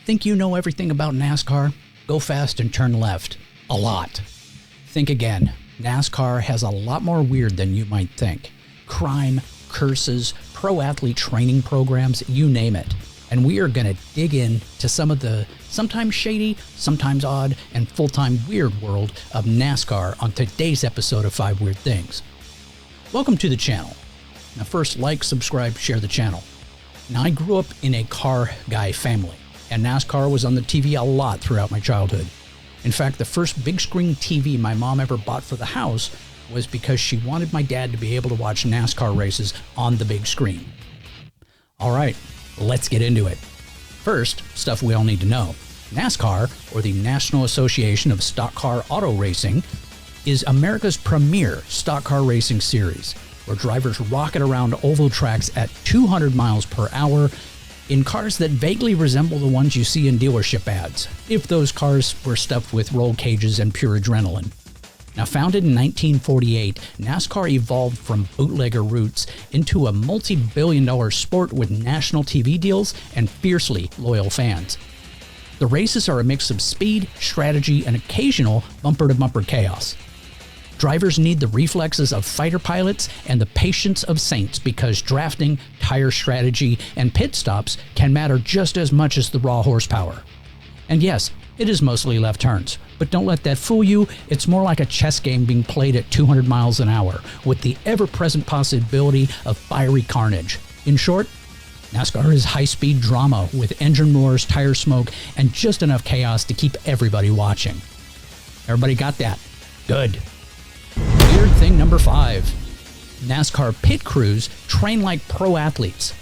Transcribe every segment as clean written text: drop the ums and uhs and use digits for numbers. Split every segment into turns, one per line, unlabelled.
Think you know everything about NASCAR? Go fast and turn left. A lot. Think again. NASCAR has a lot more weird than you might think. Crime, curses, pro athlete training programs, you name it. And we are going to dig into some of the sometimes shady, sometimes odd, and full-time weird world of NASCAR on today's episode of 5 Weird Things. Welcome to the channel. Now first, like, subscribe, share the channel. Now I grew up in a car guy family, and NASCAR was on the TV a lot throughout my childhood. In fact, the first big screen TV my mom ever bought for the house was because she wanted my dad to be able to watch NASCAR races on the big screen. All right, let's get into it. First, stuff we all need to know. NASCAR, or the National Association of Stock Car Auto Racing, is America's premier stock car racing series, where drivers rocket around oval tracks at 200 miles per hour in cars that vaguely resemble the ones you see in dealership ads, if those cars were stuffed with roll cages and pure adrenaline. Now, founded in 1948, NASCAR evolved from bootlegger roots into a multi-billion-dollar sport with national TV deals and fiercely loyal fans. The races are a mix of speed, strategy, and occasional bumper-to-bumper chaos. Drivers need the reflexes of fighter pilots and the patience of saints because drafting, tire strategy, and pit stops can matter just as much as the raw horsepower. And yes, it is mostly left turns, but don't let that fool you. It's more like a chess game being played at 200 miles an hour, with the ever-present possibility of fiery carnage. In short, NASCAR is high-speed drama with engine roars, tire smoke, and just enough chaos to keep everybody watching. Everybody got that? Good. Weird thing number 5. NASCAR pit crews train like pro athletes.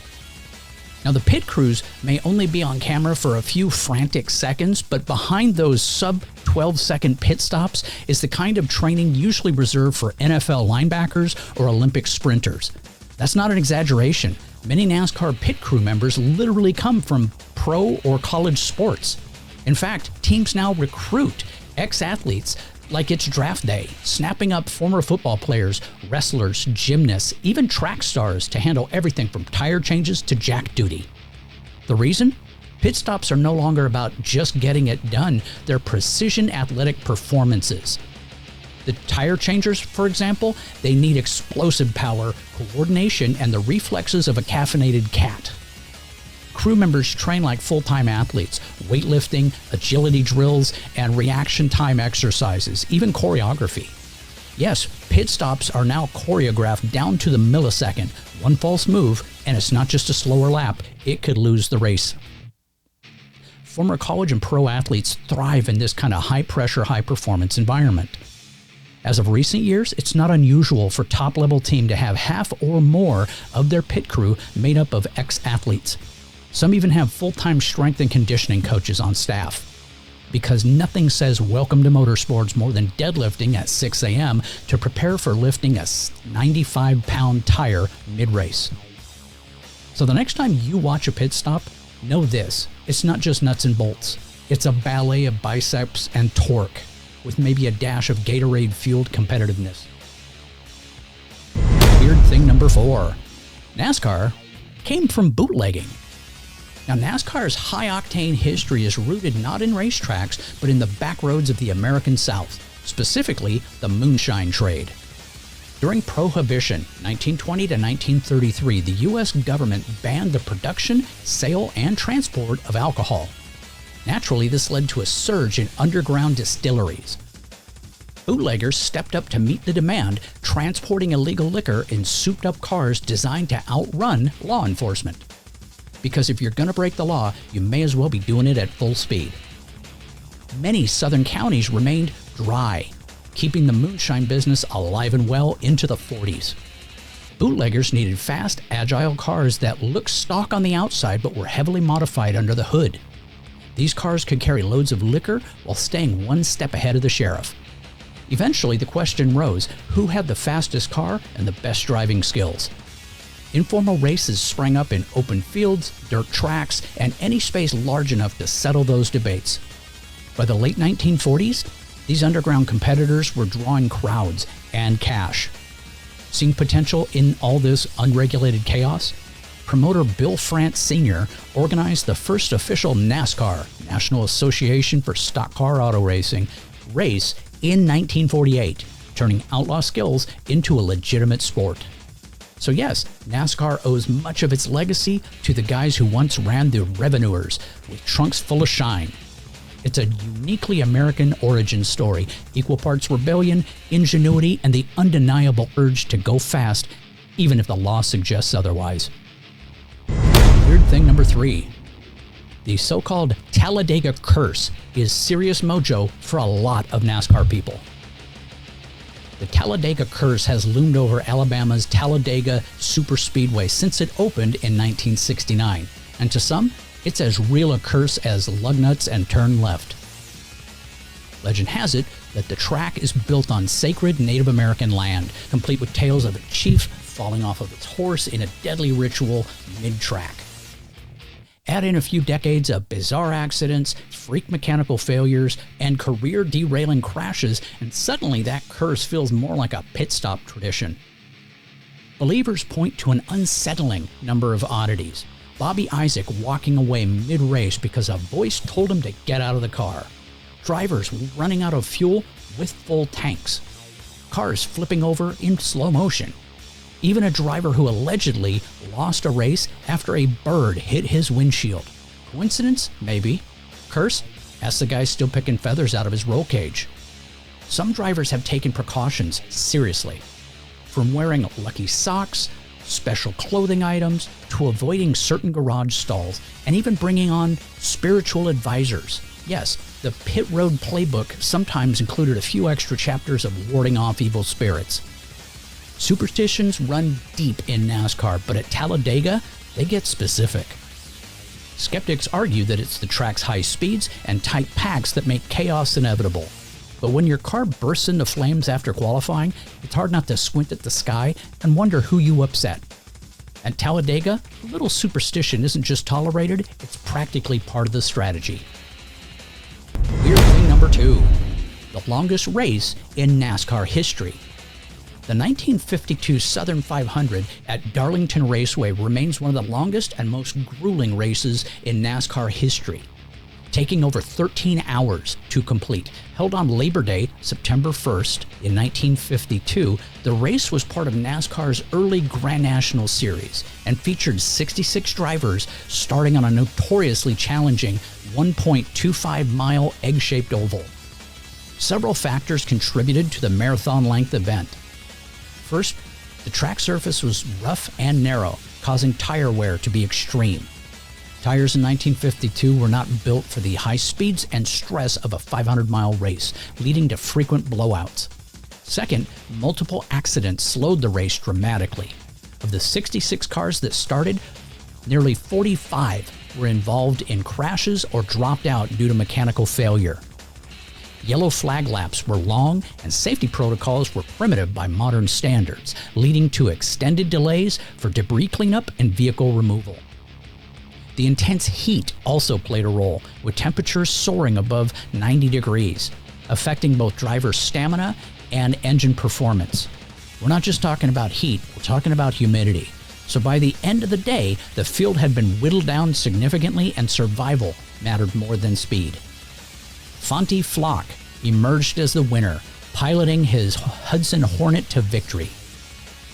Now, the pit crews may only be on camera for a few frantic seconds, but behind those sub-12-second pit stops is the kind of training usually reserved for NFL linebackers or Olympic sprinters. That's not an exaggeration. Many NASCAR pit crew members literally come from pro or college sports. In fact, teams now recruit ex-athletes like it's draft day, snapping up former football players, wrestlers, gymnasts, even track stars to handle everything from tire changes to jack duty. The reason? Pit stops are no longer about just getting it done, they're precision athletic performances. The tire changers, for example, they need explosive power, coordination, and the reflexes of a caffeinated cat. Crew members train like full-time athletes, weightlifting, agility drills, and reaction time exercises, even choreography. Yes, pit stops are now choreographed down to the millisecond. One false move, and it's not just a slower lap, it could lose the race. Former college and pro athletes thrive in this kind of high-pressure, high-performance environment. As of recent years, it's not unusual for top-level team to have half or more of their pit crew made up of ex-athletes. Some even have full-time strength and conditioning coaches on staff. Because nothing says welcome to motorsports more than deadlifting at 6 a.m. to prepare for lifting a 95-pound tire mid-race. So the next time you watch a pit stop, know this, it's not just nuts and bolts. It's a ballet of biceps and torque, with maybe a dash of Gatorade-fueled competitiveness. Weird thing number 4. NASCAR came from bootlegging. Now, NASCAR's high-octane history is rooted not in racetracks, but in the back roads of the American South, specifically the moonshine trade. During Prohibition, 1920 to 1933, the U.S. government banned the production, sale, and transport of alcohol. Naturally, this led to a surge in underground distilleries. Bootleggers stepped up to meet the demand, transporting illegal liquor in souped-up cars designed to outrun law enforcement. Because if you're going to break the law, you may as well be doing it at full speed. Many southern counties remained dry, keeping the moonshine business alive and well into the 40s. Bootleggers needed fast, agile cars that looked stock on the outside but were heavily modified under the hood. These cars could carry loads of liquor while staying one step ahead of the sheriff. Eventually, the question rose, who had the fastest car and the best driving skills? Informal races sprang up in open fields, dirt tracks, and any space large enough to settle those debates. By the late 1940s, these underground competitors were drawing crowds and cash. Seeing potential in all this unregulated chaos, promoter Bill France Sr. organized the first official NASCAR, National Association for Stock Car Auto Racing, race in 1948, turning outlaw skills into a legitimate sport. So yes, NASCAR owes much of its legacy to the guys who once ran the revenuers with trunks full of shine. It's a uniquely American origin story, equal parts rebellion, ingenuity, and the undeniable urge to go fast, even if the law suggests otherwise. Weird thing number 3. The so-called Talladega curse is serious mojo for a lot of NASCAR people. The Talladega curse has loomed over Alabama's Talladega Superspeedway since it opened in 1969, and to some, it's as real a curse as lug nuts and turn left. Legend has it that the track is built on sacred Native American land, complete with tales of a chief falling off of his horse in a deadly ritual mid-track. Add in a few decades of bizarre accidents, freak mechanical failures, and career-derailing crashes, and suddenly that curse feels more like a pit stop tradition. Believers point to an unsettling number of oddities. Bobby Isaac walking away mid-race because a voice told him to get out of the car. Drivers running out of fuel with full tanks. Cars flipping over in slow motion. Even a driver who allegedly lost a race after a bird hit his windshield. Coincidence? Maybe. Curse? Ask the guy still picking feathers out of his roll cage. Some drivers have taken precautions seriously. From wearing lucky socks, special clothing items, to avoiding certain garage stalls, and even bringing on spiritual advisors. Yes, the pit road playbook sometimes included a few extra chapters of warding off evil spirits. Superstitions run deep in NASCAR, but at Talladega, they get specific. Skeptics argue that it's the track's high speeds and tight packs that make chaos inevitable. But when your car bursts into flames after qualifying, it's hard not to squint at the sky and wonder who you upset. At Talladega, a little superstition isn't just tolerated, it's practically part of the strategy. Weird thing number 2. The longest race in NASCAR history. The 1952 Southern 500 at Darlington Raceway remains one of the longest and most grueling races in NASCAR history, taking over 13 hours to complete. Held on Labor Day, September 1st in 1952, the race was part of NASCAR's early Grand National Series and featured 66 drivers starting on a notoriously challenging 1.25-mile egg-shaped oval. Several factors contributed to the marathon-length event. First, the track surface was rough and narrow, causing tire wear to be extreme. Tires in 1952 were not built for the high speeds and stress of a 500-mile race, leading to frequent blowouts. Second, multiple accidents slowed the race dramatically. Of the 66 cars that started, nearly 45 were involved in crashes or dropped out due to mechanical failure. Yellow flag laps were long, and safety protocols were primitive by modern standards, leading to extended delays for debris cleanup and vehicle removal. The intense heat also played a role, with temperatures soaring above 90 degrees, affecting both driver stamina and engine performance. We're not just talking about heat, we're talking about humidity. So by the end of the day, the field had been whittled down significantly and survival mattered more than speed. Fonty Flock emerged as the winner, piloting his Hudson Hornet to victory.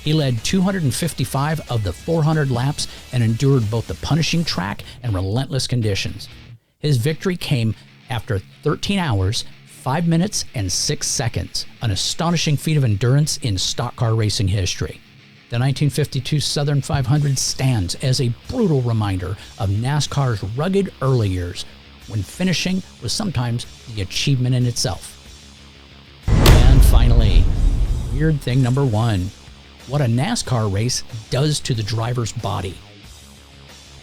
He led 255 of the 400 laps and endured both the punishing track and relentless conditions. His victory came after 13 hours, 5 minutes, and 6 seconds, an astonishing feat of endurance in stock car racing history. The 1952 Southern 500 stands as a brutal reminder of NASCAR's rugged early years, when finishing was sometimes the achievement in itself. And finally, weird thing number 1. What a NASCAR race does to the driver's body.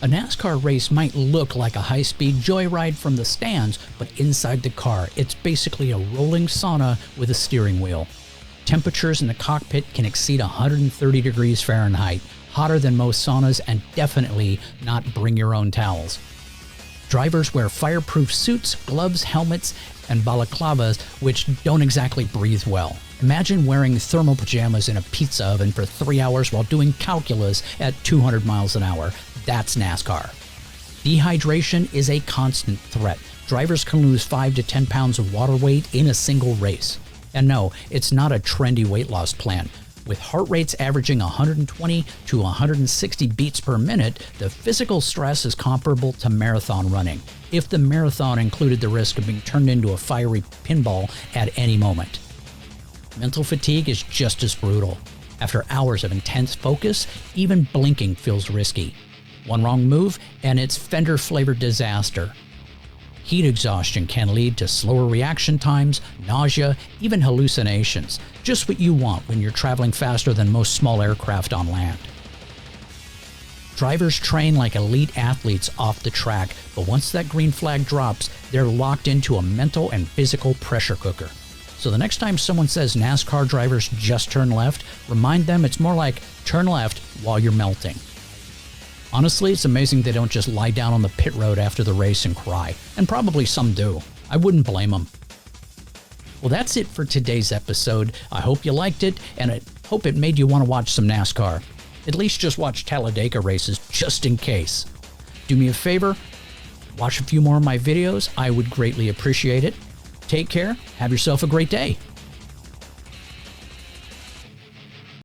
A NASCAR race might look like a high-speed joyride from the stands, but inside the car, it's basically a rolling sauna with a steering wheel. Temperatures in the cockpit can exceed 130 degrees Fahrenheit, hotter than most saunas and definitely not bring your own towels. Drivers wear fireproof suits, gloves, helmets, and balaclavas, which don't exactly breathe well. Imagine wearing thermal pajamas in a pizza oven for 3 hours while doing calculus at 200 miles an hour. That's NASCAR. Dehydration is a constant threat. Drivers can lose 5 to 10 pounds of water weight in a single race. And no, it's not a trendy weight loss plan. With heart rates averaging 120 to 160 beats per minute, the physical stress is comparable to marathon running, if the marathon included the risk of being turned into a fiery pinball at any moment. Mental fatigue is just as brutal. After hours of intense focus, even blinking feels risky. One wrong move, and it's fender-flavored disaster. Heat exhaustion can lead to slower reaction times, nausea, even hallucinations. Just what you want when you're traveling faster than most small aircraft on land. Drivers train like elite athletes off the track, but once that green flag drops, they're locked into a mental and physical pressure cooker. So the next time someone says NASCAR drivers just turn left, remind them it's more like turn left while you're melting. Honestly, it's amazing they don't just lie down on the pit road after the race and cry. And probably some do. I wouldn't blame them. Well, that's it for today's episode. I hope you liked it, and I hope it made you want to watch some NASCAR. At least just watch Talladega races, just in case. Do me a favor, watch a few more of my videos. I would greatly appreciate it. Take care. Have yourself a great day.